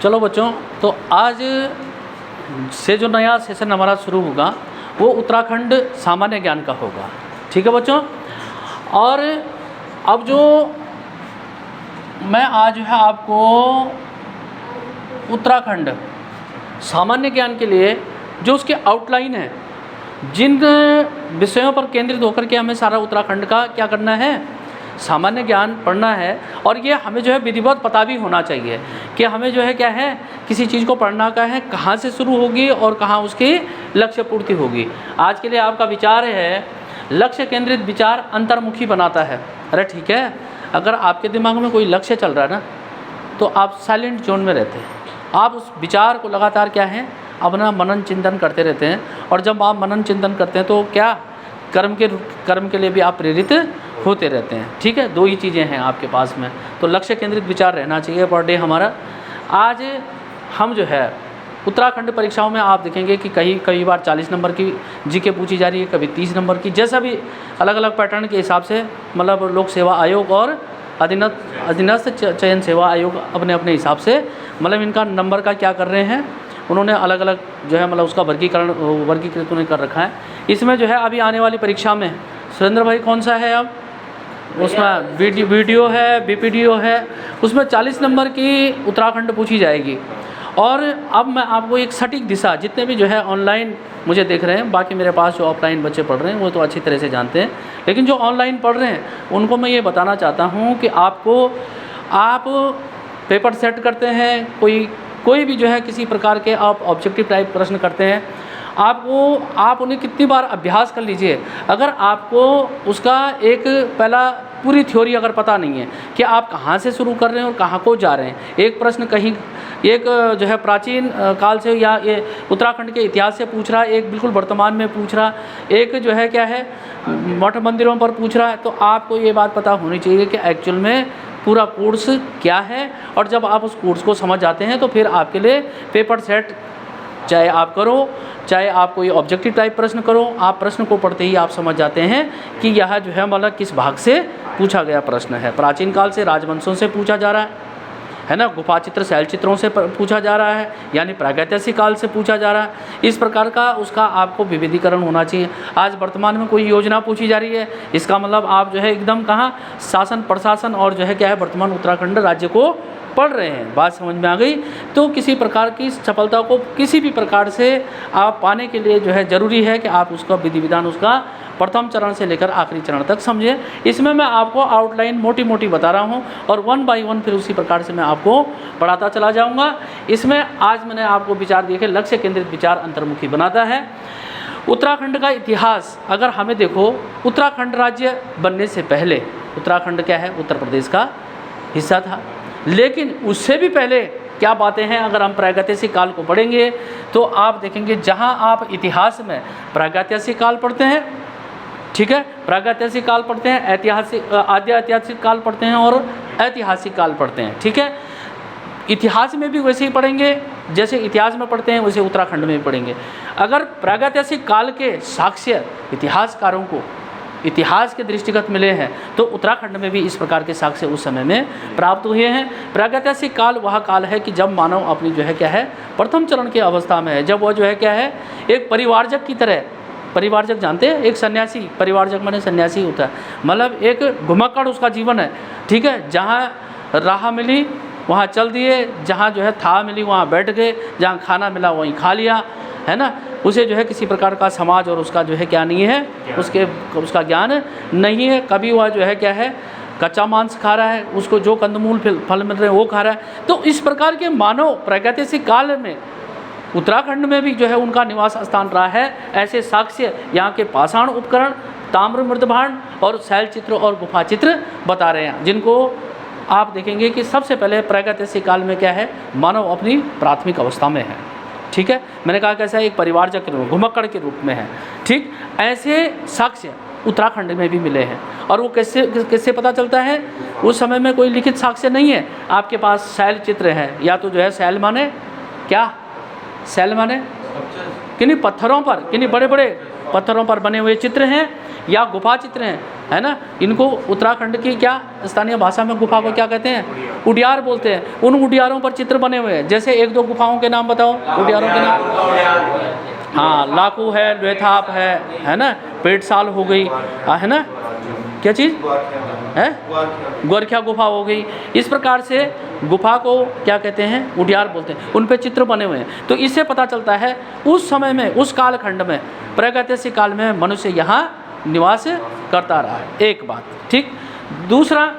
चलो बच्चों, तो आज से जो नया सेशन हमारा शुरू होगा वो उत्तराखंड सामान्य ज्ञान का होगा। ठीक है बच्चों। और अब जो मैं आज है आपको उत्तराखंड सामान्य ज्ञान के लिए जो उसके आउटलाइन है, जिन विषयों पर केंद्रित होकर के हमें सारा उत्तराखंड का क्या करना है, सामान्य ज्ञान पढ़ना है। और ये हमें जो है विधिवत पता भी होना चाहिए कि हमें जो है क्या है, किसी चीज़ को पढ़ना का है, कहाँ से शुरू होगी और कहाँ उसकी लक्ष्य पूर्ति होगी। आज के लिए आपका विचार है लक्ष्य केंद्रित विचार अंतर्मुखी बनाता है। अरे ठीक है, अगर आपके दिमाग में कोई लक्ष्य चल रहा है ना, तो आप साइलेंट जोन में रहते हैं। आप उस विचार को लगातार क्या है, अपना मनन चिंतन करते रहते हैं। और जब आप मनन चिंतन करते हैं तो क्या कर्म के लिए भी आप प्रेरित होते रहते हैं। ठीक है, दो ही चीज़ें हैं आपके पास में, तो लक्ष्य केंद्रित विचार रहना चाहिए पर डे हमारा। आज हम जो है उत्तराखंड परीक्षाओं में आप देखेंगे कि कई बार 40 नंबर की जीके पूछी जा रही है, कभी 30 नंबर की, जैसा भी अलग अलग पैटर्न के हिसाब से, मतलब लोक सेवा आयोग और अधीनस्थ चयन सेवा आयोग अपने अपने हिसाब से मतलब इनका नंबर का क्या कर रहे हैं, उन्होंने अलग अलग जो है मतलब उसका वर्गीकृत उन्हें कर रखा है। इसमें जो है अभी आने वाली परीक्षा में सुरेंद्र भाई कौन सा है, अब उसमें वीडियो है, बीपीडीओ है, उसमें 40 नंबर की उत्तराखंड पूछी जाएगी। और अब मैं आपको एक सटीक दिशा, जितने भी जो है ऑनलाइन मुझे देख रहे हैं, बाकी मेरे पास जो ऑफलाइन बच्चे पढ़ रहे हैं वो तो अच्छी तरह से जानते हैं, लेकिन जो ऑनलाइन पढ़ रहे हैं उनको मैं ये बताना चाहता हूँ कि आप पेपर सेट करते हैं, कोई भी जो है किसी प्रकार के आप ऑब्जेक्टिव टाइप प्रश्न करते हैं, आप उन्हें कितनी बार अभ्यास कर लीजिए। अगर आपको उसका एक पहला पूरी थ्योरी अगर पता नहीं है कि आप कहाँ से शुरू कर रहे हैं और कहाँ को जा रहे हैं, एक प्रश्न कहीं एक जो है प्राचीन काल से या ये उत्तराखंड के इतिहास से पूछ रहा है, एक बिल्कुल वर्तमान में पूछ रहा, एक जो है क्या है मठ मंदिरों पर पूछ रहा है, तो आपको ये बात पता होनी चाहिए कि एक्चुअल में पूरा कोर्स क्या है। और जब आप उस कोर्स को समझ जाते हैं तो फिर आपके लिए पेपर सेट चाहे आप करो, चाहे आप कोई ऑब्जेक्टिव टाइप प्रश्न करो, आप प्रश्न को पढ़ते ही आप समझ जाते हैं कि यह जो है मतलब किस भाग से पूछा गया प्रश्न है। प्राचीन काल से राजवंशों से पूछा जा रहा है ना, गुफा चित्र शैल चित्रों से पूछा जा रहा है, यानी प्रागैतिहासिक काल से पूछा जा रहा है। इस प्रकार का उसका आपको विविधीकरण होना चाहिए। आज वर्तमान में कोई योजना पूछी जा रही है, इसका मतलब आप जो है एकदम कहाँ शासन प्रशासन और जो है क्या है वर्तमान उत्तराखंड राज्य को पढ़ रहे हैं। बात समझ में आ गई। तो किसी प्रकार की सफलता को किसी भी प्रकार से आप पाने के लिए जो है ज़रूरी है कि आप उसका विधि विधान उसका प्रथम चरण से लेकर आखिरी चरण तक समझें। इसमें मैं आपको आउटलाइन मोटी बता रहा हूं और 1 बाय 1 फिर उसी प्रकार से मैं आपको पढ़ाता चला जाऊंगा। इसमें आज मैंने आपको विचार दिए कि लक्ष्य केंद्रित विचार अंतर्मुखी बनाता है। उत्तराखंड का इतिहास अगर हमें देखो, उत्तराखंड राज्य बनने से पहले उत्तराखंड क्या है, उत्तर प्रदेश का हिस्सा था। लेकिन उससे भी पहले क्या बातें हैं, अगर हम प्रागैतिहासिक काल को पढ़ेंगे तो आप देखेंगे जहां आप इतिहास में प्रागैतिहासिक काल पढ़ते हैं, ठीक है, प्रागैतिहासिक काल पढ़ते हैं, आद्य ऐतिहासिक काल पढ़ते हैं और ऐतिहासिक काल पढ़ते हैं। ठीक है, इतिहास में भी वैसे ही पढ़ेंगे, जैसे इतिहास में पढ़ते हैं वैसे उत्तराखंड में भी पढ़ेंगे। अगर प्रागैतिहासिक काल के साक्ष्य इतिहासकारों को इतिहास के दृष्टिगत मिले हैं तो उत्तराखंड में भी इस प्रकार के साक्ष्य उस समय में प्राप्त हुए हैं। प्रागैतिहासिक काल वह काल है कि जब मानव अपनी जो है क्या है प्रथम चरण की अवस्था में है, जब वह जो है क्या है एक परिवारजक की तरह, परिवारजक जानते हैं, एक सन्यासी, परिवारजक माने सन्यासी होता है, मतलब एक घुमक्कड़ उसका जीवन है। ठीक है, जहाँ राह मिली वहाँ चल दिए, जहाँ जो है था मिली वहाँ बैठ गए, जहाँ खाना मिला वहीं खा लिया, है ना। उसे जो है किसी प्रकार का समाज और उसका जो है क्या नहीं है, उसका ज्ञान नहीं है। कभी वह जो है क्या है कच्चा मांस खा रहा है, उसको जो कंदमूल फल मिल रहे हैं वो खा रहा है। तो इस प्रकार के मानव प्रागैतिहासिक काल में उत्तराखंड में भी जो है उनका निवास स्थान रहा है। ऐसे साक्ष्य यहाँ के पाषाण उपकरण, ताम्र मृदभांड और शैल चित्र और गुफा चित्र बता रहे हैं, जिनको आप देखेंगे कि सबसे पहले प्रागैतिहासिक काल में क्या है, मानव अपनी प्राथमिक अवस्था में है। ठीक है, मैंने कहा कैसा एक परिवारजक के रूप, घुमक्कड़ के रूप में है। ठीक, ऐसे साक्ष्य उत्तराखंड में भी मिले हैं। और वो कैसे पता चलता है, उस समय में कोई लिखित साक्ष्य नहीं है, आपके पास शैल चित्र है, या तो जो है शैल माने क्या, शैल माने किन्हीं पत्थरों पर, किन्हीं बड़े बड़े पत्थरों पर बने हुए चित्र हैं या गुफा चित्र हैं, है ना। इनको उत्तराखंड की क्या स्थानीय भाषा में गुफा को क्या कहते हैं? उडियार बोलते हैं। उन उडियारों पर चित्र बने हुए हैं। जैसे एक दो गुफाओं के नाम बताओ, उडियारों के नाम। हाँ, लाकू है, लेथाप है ना, पेटसाल हो गई, है ना, क्या चीज़ है, गोरखिया गुफा हो गई। इस प्रकार से गुफा को क्या कहते हैं? उडियार बोलते हैं। उन पे चित्र बने हुए हैं। तो इससे पता चलता है उस समय में, उस कालखंड में, प्रागैतिहासिक काल में मनुष्य यहाँ निवास करता रहा है। एक बात, ठीक। दूसरा,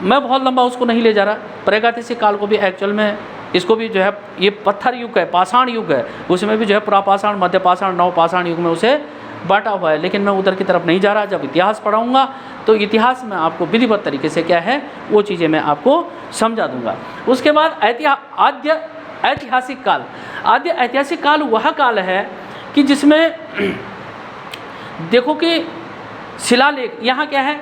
मैं बहुत लंबा उसको नहीं ले जा रहा। प्रागैतिहासिक काल को भी एक्चुअल में इसको भी जो है ये पत्थर युग है, पाषाण युग है, उसमें भी जो है पुरापाषाण, मध्यपाषाण, नवपाषाण युग में उसे बांटा हुआ है। लेकिन मैं उधर की तरफ नहीं जा रहा। जब इतिहास पढ़ाऊँगा तो इतिहास में आपको विधिवत तरीके से क्या है वो चीज़ें मैं आपको समझा दूंगा। उसके बाद आद्य ऐतिहासिक काल। आद्य ऐतिहासिक काल वह काल है कि जिसमें देखो कि शिलालेख, यहाँ क्या है,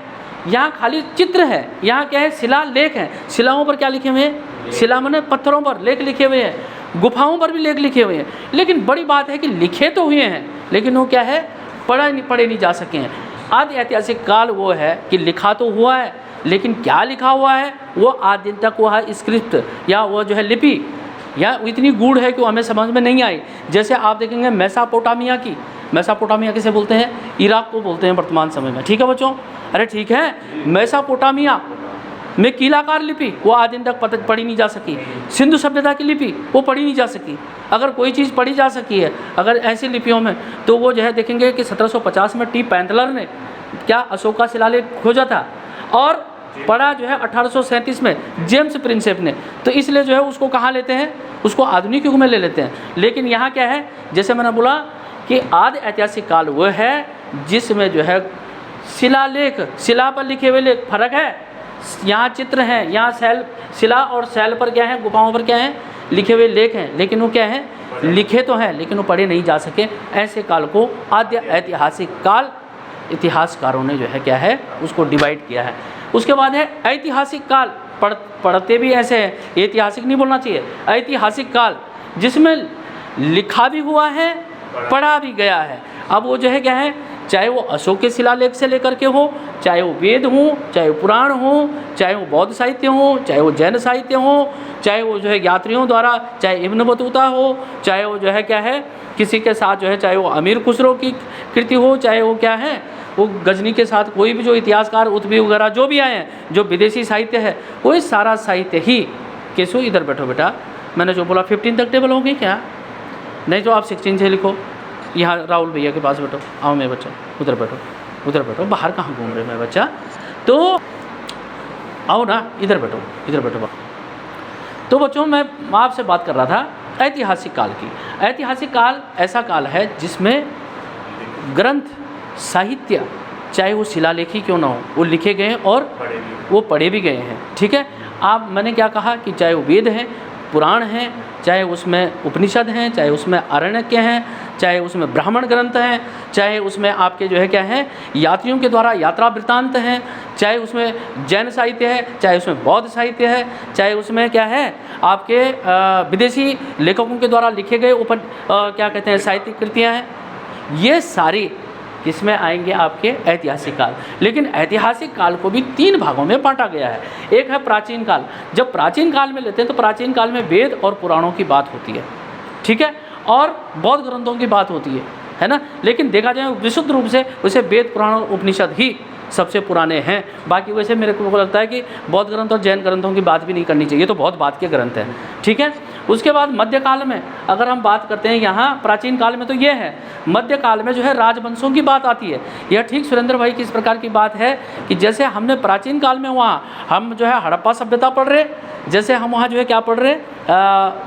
यहाँ खाली चित्र है, यहाँ क्या है, शिलालेख है। शिलाओं पर क्या लिखे हुए हैं? शिला माने पत्थरों पर लेख लिखे हुए हैं। गुफाओं पर भी लेख लिखे हुए हैं। लेकिन बड़ी बात है कि लिखे तो हुए हैं, लेकिन वो क्या है, पढ़े नहीं जा सके हैं। आदि ऐतिहासिक काल वो है कि लिखा तो हुआ है, लेकिन क्या लिखा हुआ है वो आज दिन तक वह स्क्रिप्ट या वो जो है लिपि या इतनी गूढ़ है कि वो हमें समझ में नहीं आई। जैसे आप देखेंगे मेसोपोटामिया की, मेसोपोटामिया किसे बोलते हैं? इराक को बोलते हैं वर्तमान समय में, ठीक है बच्चों। अरे ठीक है, मेसोपोटामिया में कीलाकार लिपि वो आज दिन तक पढ़ी नहीं जा सकी। सिंधु सभ्यता की लिपि वो पढ़ी नहीं जा सकी। अगर कोई चीज़ पढ़ी जा सकी है अगर ऐसी लिपियों में, तो वो जो है देखेंगे कि 1750 में टी पैंथलर ने क्या अशोक का शिलालेख खोजा था और पढ़ा जो है 1837 में जेम्स प्रिंसेप ने। तो इसलिए जो है उसको कहाँ लेते हैं, उसको आधुनिक युग में ले लेते हैं। लेकिन यहाँ क्या है, जैसे मैंने बोला कि आदि ऐतिहासिक काल वो है जिसमें जो है शिलालेख, शिला पर लिखे हुए लेख, फर्क है। यहाँ चित्र हैं, यहाँ शिला और शैल पर क्या है, गुफाओं पर क्या है, लिखे हुए लेख हैं, लेकिन वो क्या है, लिखे तो हैं लेकिन वो पढ़े नहीं जा सके। ऐसे काल को आद्य ऐतिहासिक काल इतिहासकारों ने जो है क्या है उसको डिवाइड किया है। उसके बाद है ऐतिहासिक काल। पढ़ते भी ऐसे हैं, ऐतिहासिक नहीं बोलना चाहिए, ऐतिहासिक काल, जिसमें लिखा भी हुआ है, पढ़ा भी गया है। अब वो जो है क्या है, चाहे वो अशोक के शिलालेख से लेकर के हो, चाहे वो वेद हो, चाहे वो पुराण हो, चाहे वो बौद्ध साहित्य हो, चाहे वो जैन साहित्य हो, चाहे वो जो है यात्रियों द्वारा, चाहे इब्न बतूता हो, चाहे वो जो है क्या है किसी के साथ जो है, चाहे वो अमीर खुसरो की कृति हो, चाहे वो क्या है वो गजनी के साथ कोई भी जो इतिहासकार उत्बी वगैरह जो भी आए हैं, जो विदेशी साहित्य है, वो सारा साहित्य ही। केशव इधर बैठो बेटा, मैंने जो बोला 15 तक टेबल होगी क्या? नहीं तो आप 16 से लिखो। यहाँ राहुल भैया के पास बैठो, आओ मेरे बच्चा, उधर बैठो, उधर बैठो, बाहर कहाँ घूम रहे मेरे बच्चा, तो आओ ना, इधर बैठो, इधर बैठो। तो बच्चों मैं आपसे बात कर रहा था ऐतिहासिक काल की। ऐतिहासिक काल ऐसा काल है जिसमें ग्रंथ, साहित्य, चाहे वो शिलालेखी क्यों ना हो, वो लिखे गए और वो पढ़े भी गए हैं, ठीक है। आप मैंने क्या कहा कि चाहे वो वेद हैं, पुराण हैं, चाहे उसमें उपनिषद हैं, चाहे उसमें आरण्यक हैं, चाहे उसमें ब्राह्मण ग्रंथ हैं, चाहे उसमें आपके जो है क्या है यात्रियों के द्वारा यात्रा वृत्तांत हैं, चाहे उसमें जैन साहित्य है, चाहे उसमें बौद्ध साहित्य है, चाहे उसमें क्या है आपके विदेशी लेखकों के द्वारा लिखे गए क्या कहते हैं साहित्यिक कृतियाँ हैं। ये सारी किसमें आएंगे आपके ऐतिहासिक काल। लेकिन ऐतिहासिक काल को भी 3 भागों में बांटा गया है। एक है प्राचीन काल। जब प्राचीन काल में लेते हैं तो प्राचीन काल में वेद और पुराणों की बात होती है, ठीक है, और बौद्ध ग्रंथों की बात होती है ना। लेकिन देखा जाए विशुद्ध रूप से वैसे वेद, पुराण और उपनिषद ही सबसे पुराने हैं। बाकी वैसे मेरे को लगता है कि बौद्ध ग्रंथ और जैन ग्रंथों की बात भी नहीं करनी चाहिए, तो बहुत बात के ग्रंथ हैं, ठीक है। उसके बाद मध्यकाल में अगर हम बात करते हैं, यहाँ प्राचीन काल में तो ये है, मध्यकाल में जो है राजवंशों की बात आती है। यह ठीक सुरेंद्र भाई की इस प्रकार की बात है कि जैसे हमने प्राचीन काल में वहाँ हम जो है हड़प्पा सभ्यता पढ़ रहे, जैसे हम वहाँ जो है क्या पढ़ रहे,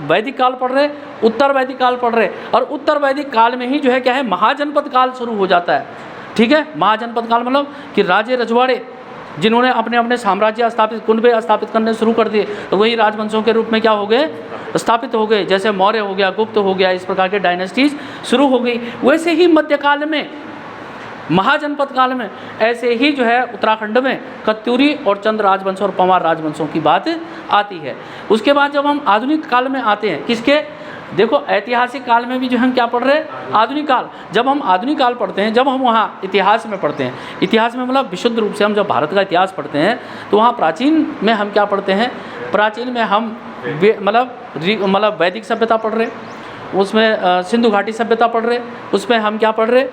वैदिक काल पढ़ रहे, उत्तर वैदिक काल पढ़ रहे, और उत्तर वैदिक काल में ही जो है क्या है महाजनपद काल शुरू हो जाता है, ठीक है। महाजनपद काल मतलब कि राजे रजवाड़े जिन्होंने अपने अपने साम्राज्य स्थापित, कुनबे स्थापित करने शुरू कर दिए, तो वही राजवंशों के रूप में क्या हो गए, स्थापित हो गए। जैसे मौर्य हो गया, गुप्त हो गया, इस प्रकार के डायनेस्टीज शुरू हो गई। वैसे ही मध्यकाल में, महाजनपद काल में ऐसे ही जो है उत्तराखंड में कत्यूरी और चंद राजवंश और पंवार राजवंशों की बात आती है। उसके बाद जब हम आधुनिक काल में आते हैं, किसके, देखो ऐतिहासिक काल में भी जो हम क्या पढ़ रहे हैं, आधुनिक काल। जब हम आधुनिक काल पढ़ते हैं, जब हम वहाँ इतिहास में पढ़ते हैं, इतिहास में मतलब विशुद्ध रूप से हम जब भारत का इतिहास पढ़ते हैं तो वहाँ प्राचीन में हम क्या पढ़ते हैं, प्राचीन में हम मतलब वैदिक सभ्यता पढ़ रहे, उसमें सिंधु घाटी सभ्यता पढ़ रहे, उसमें हम क्या पढ़ रहे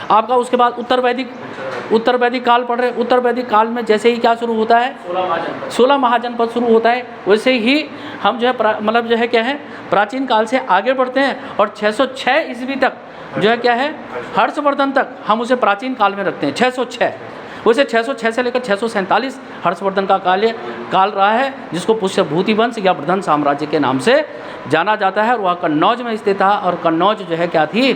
आपका, उसके बाद उत्तर वैदिक काल पढ़ रहे। उत्तर वैदिक काल में जैसे ही क्या शुरू होता है, 16 महाजनपद शुरू होता है, वैसे ही हम जो है मतलब जो है क्या है, प्राचीन काल से आगे बढ़ते हैं और 606 ईस्वी तक जो है क्या है, हर्षवर्धन तक हम उसे प्राचीन काल में रखते हैं। 606 वैसे 606 से लेकर 647 हर्षवर्धन का काल रहा है, जिसको पुष्यभूति वंश या वर्धन साम्राज्य के नाम से जाना जाता है। और वह कन्नौज में स्थित था, और कन्नौज जो है क्या थी,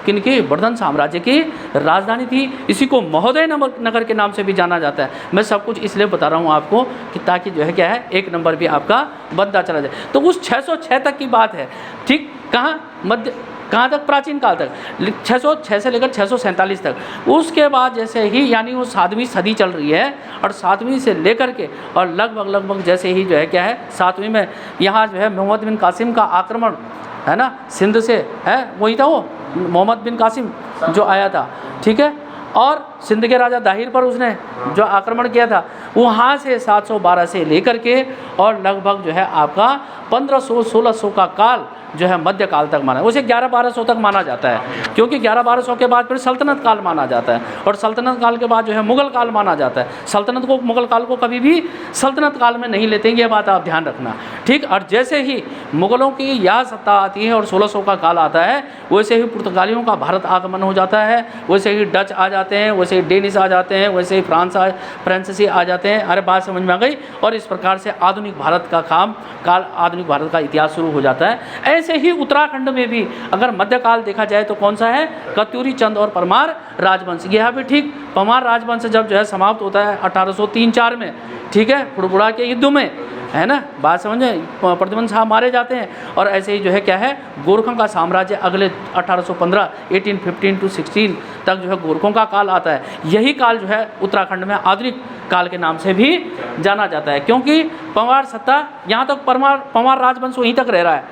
किनकी, वर्धन साम्राज्य की राजधानी थी। इसी को महोदय नगर के नाम से भी जाना जाता है। मैं सब कुछ इसलिए बता रहा हूँ आपको कि ताकि जो है क्या है, एक नंबर भी आपका बनता चला जाए। तो उस 606 तक की बात है, ठीक। कहाँ तक, प्राचीन काल तक, 606 से लेकर 647 तक। उसके बाद जैसे ही, यानी वो 7वीं सदी चल रही है, और 7वीं से लेकर के और लगभग जैसे ही जो है क्या है, 7वीं में यहाँ जो है मोहम्मद बिन कासिम का आक्रमण है ना, सिंध से है, वही था वो मोहम्मद बिन कासिम जो आया था, ठीक है। और सिंध के राजा दाहिर पर उसने जो आक्रमण किया था, वहाँ से 712 से लेकर के और लगभग जो है आपका 1500-1600 का काल जो है मध्यकाल तक माना, उसे 1100-1200 तक माना जाता है, क्योंकि 1100-1200 के बाद फिर सल्तनत काल माना जाता है, और सल्तनत काल के बाद जो है मुगल काल माना जाता है। सल्तनत को, मुगल काल को कभी भी सल्तनत काल में नहीं लेते, ये बात आप ध्यान रखना, ठीक। और जैसे ही मुगलों की यह सत्ता आती है और 1600 का काल आता है, वैसे ही पुर्तगालियों का भारत आगमन हो जाता है, वैसे ही डच आ जाते हैं, वैसे ही डेनिश आ जाते हैं, वैसे ही फ्रांसीसी आ जाते हैं। अरे बात समझ में आ गई। और इस प्रकार से आधुनिक भारत का आधुनिक भारत का इतिहास शुरू हो जाता है। ऐसे ही उत्तराखंड में भी अगर मध्यकाल देखा जाए तो कौन सा है, कत्यूरी, चंद और परमार राजवंश। यह भी ठीक, परमार राजवंश जब जो है समाप्त होता है 1803-4 में, ठीक है, फुड़बुड़ा के युद्ध में, है ना, बात समझे, प्रद्युम्न शाह मारे जाते हैं। और ऐसे ही जो है क्या है, गोरखों का साम्राज्य अगले 1815 1815 to 16 तक जो है गोरखों का काल आता है। यही काल जो है उत्तराखंड में आधुनिक काल के नाम से भी जाना जाता है, क्योंकि पंवार सत्ता यहाँ तक, पंवार राजवंश वहीं तक रह रहा है,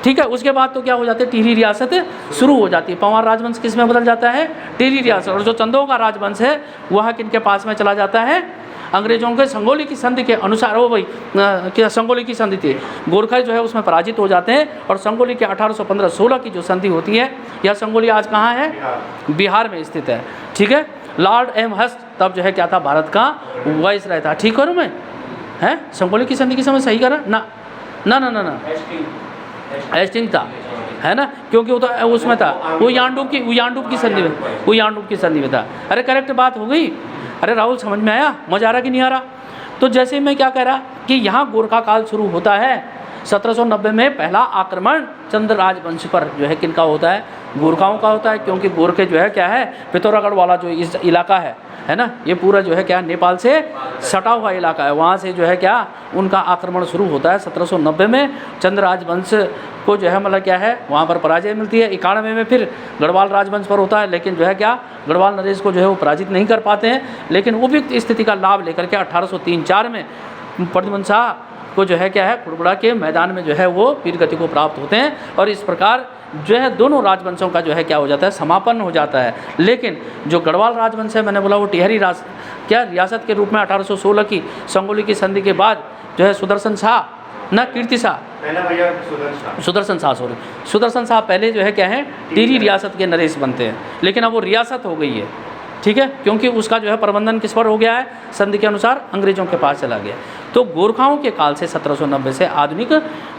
ठीक है। उसके बाद तो क्या हो जाते हैं, टिहरी रियासत शुरू हो जाती है। पंवार राजवंश किस में बदल जाता है, टिहरी रियासत। और जो चंदों का राजवंश है वह किनके पास में चला जाता है, अंग्रेजों के संगोली की संधि के अनुसार। वो भाई क्या संगोली की संधि थी, गोरखा जो है उसमें पराजित हो जाते हैं, और संगोली के 1815-16 की जो संधि होती है, यह संगोली आज कहाँ है, बिहार में स्थित है, ठीक है। लॉर्ड एम हस्ट तब जो है क्या था, भारत का वाइसराय था, ठीक करूँ मैं, है संगोली की संधि की समय सही करा ना, हेस्टिंग था, है ना, क्योंकि वो तो उसमें था, वो यांडूब की संधि में था। अरे करेक्ट बात हो गई। अरे राहुल समझ में आया, मजा आ रहा कि नहीं आ रहा। तो जैसे मैं क्या कह रहा कि यहाँ गोरखा काल शुरू होता है 1790 में। पहला आक्रमण चंद्र राजवंश पर जो है किनका होता है, गोरखाओं का होता है, क्योंकि गोरखे जो है क्या है, पिथौरागढ़ वाला जो इस इलाका है ना, ये पूरा जो है क्या नेपाल से सटा हुआ इलाका है, वहाँ से जो है क्या उनका आक्रमण शुरू होता है 1790 में। चंद्र राजवंश को जो है मतलब क्या है, वहाँ पर पराजय मिलती है। 91 में फिर गढ़वाल राजवंश पर होता है, लेकिन जो है क्या, गढ़वाल नरेश को जो है वो पराजित नहीं कर पाते हैं। लेकिन उपयुक्त स्थिति का लाभ लेकर के 1803-4 में प्रद्युम्न शाह को जो है क्या है, फुड़बुड़ा के मैदान में जो है वो वीर गति को प्राप्त होते हैं, और इस प्रकार जो है दोनों राजवंशों का जो है क्या हो जाता है, समापन हो जाता है। लेकिन जो गढ़वाल राजवंश है, मैंने बोला वो टिहरी रियासत के रूप में 1816 की संगोली की संधि के बाद जो है सुदर्शन शाह पहले जो है क्या है, टिहरी रियासत के नरेश बनते हैं, लेकिन अब वो रियासत हो गई है, ठीक है, क्योंकि उसका जो है प्रबंधन किस पर हो गया है, संधि के अनुसार अंग्रेजों के पास चला गया। तो गोरखाओं के काल से 1790 से आधुनिक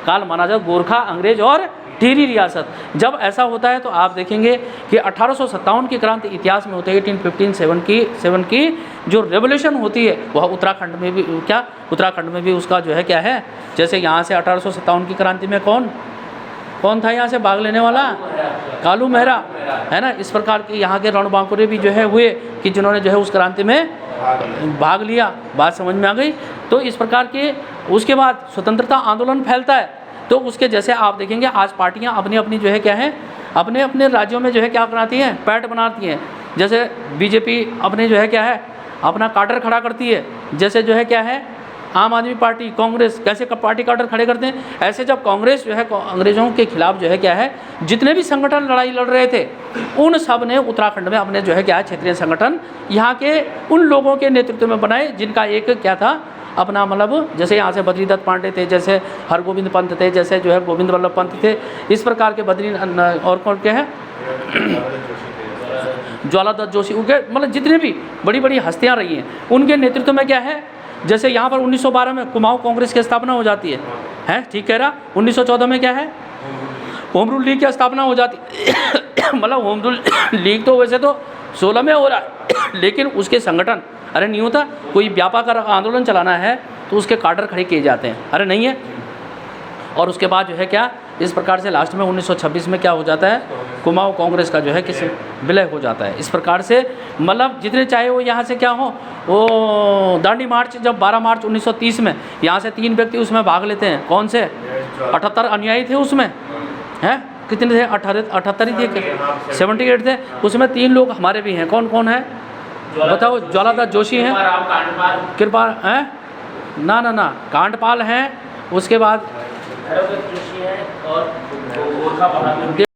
काल माना जाए, गोरखा, अंग्रेज और टिहरी रियासत। जब ऐसा होता है तो आप देखेंगे कि 1857 की क्रांति इतिहास में होती है, 1857 की जो रेवोल्यूशन होती है वह उत्तराखंड में भी उसका जो है क्या है, जैसे यहाँ से 1857 की क्रांति में कौन था यहाँ से भाग लेने वाला, कालू मेहरा, है ना। इस प्रकार के यहाँ के रणबांकुरे भी जो है हुए कि जिन्होंने जो है उस क्रांति में भाग लिया, बात समझ में आ गई। तो इस प्रकार के उसके बाद स्वतंत्रता आंदोलन फैलता है, तो उसके जैसे आप देखेंगे आज पार्टियां अपनी अपनी जो है क्या है, अपने अपने राज्यों में जो है क्या बनाती हैं, पैठ बनाती हैं। जैसे बीजेपी अपने जो है क्या है, अपना काडर खड़ा करती है, जैसे जो है क्या है आम आदमी पार्टी, कांग्रेस कैसे पार्टी कार्डर खड़े करते हैं। ऐसे जब कांग्रेस जो है अंग्रेज़ों के खिलाफ जो है क्या है, जितने भी संगठन लड़ाई लड़ रहे थे उन सब ने उत्तराखंड में अपने जो है क्या है क्षेत्रीय संगठन यहाँ के उन लोगों के नेतृत्व में बनाए, जिनका एक क्या था अपना मतलब, जैसे यहाँ से बद्रीदत्त पांडे थे, जैसे हरगोविंद पंत थे, जैसे जो है गोविंद वल्लभ पंत थे, इस प्रकार के बद्री और कौन के हैं ज्वालादत्त जोशी, उनके मतलब जितने भी बड़ी बड़ी हस्तियाँ रही हैं उनके नेतृत्व में क्या है। जैसे यहाँ पर 1912 में कुमाऊँ कांग्रेस की स्थापना हो जाती है ठीक कह रहा। 1914 में क्या है होम रूल लीग की स्थापना हो जाती मतलब होम रूल लीग तो वैसे तो 16 में हो रहा है, लेकिन उसके संगठन, अरे नहीं होता कोई व्यापक आंदोलन चलाना है तो उसके कार्डर खड़े किए जाते हैं, अरे नहीं है। और उसके बाद जो है क्या, इस प्रकार से लास्ट में 1926 में क्या हो जाता है, कुमाऊँ कांग्रेस का जो है किस विलय हो जाता है। इस प्रकार से मतलब जितने चाहे वो यहाँ से क्या हो, वो दांडी मार्च जब 12 मार्च 1930 में यहाँ से 3 व्यक्ति उसमें भाग लेते हैं, कौन से 78 अनुयायी थे उसमें, हैं कितने थे, 78 ही थे, 78 थे, उसमें 3 लोग हमारे भी हैं। कौन कौन है बताओ। ज्वालादत्त जोशी हैं, कृपा हैं, ना कांडपाल हैं, उसके बाद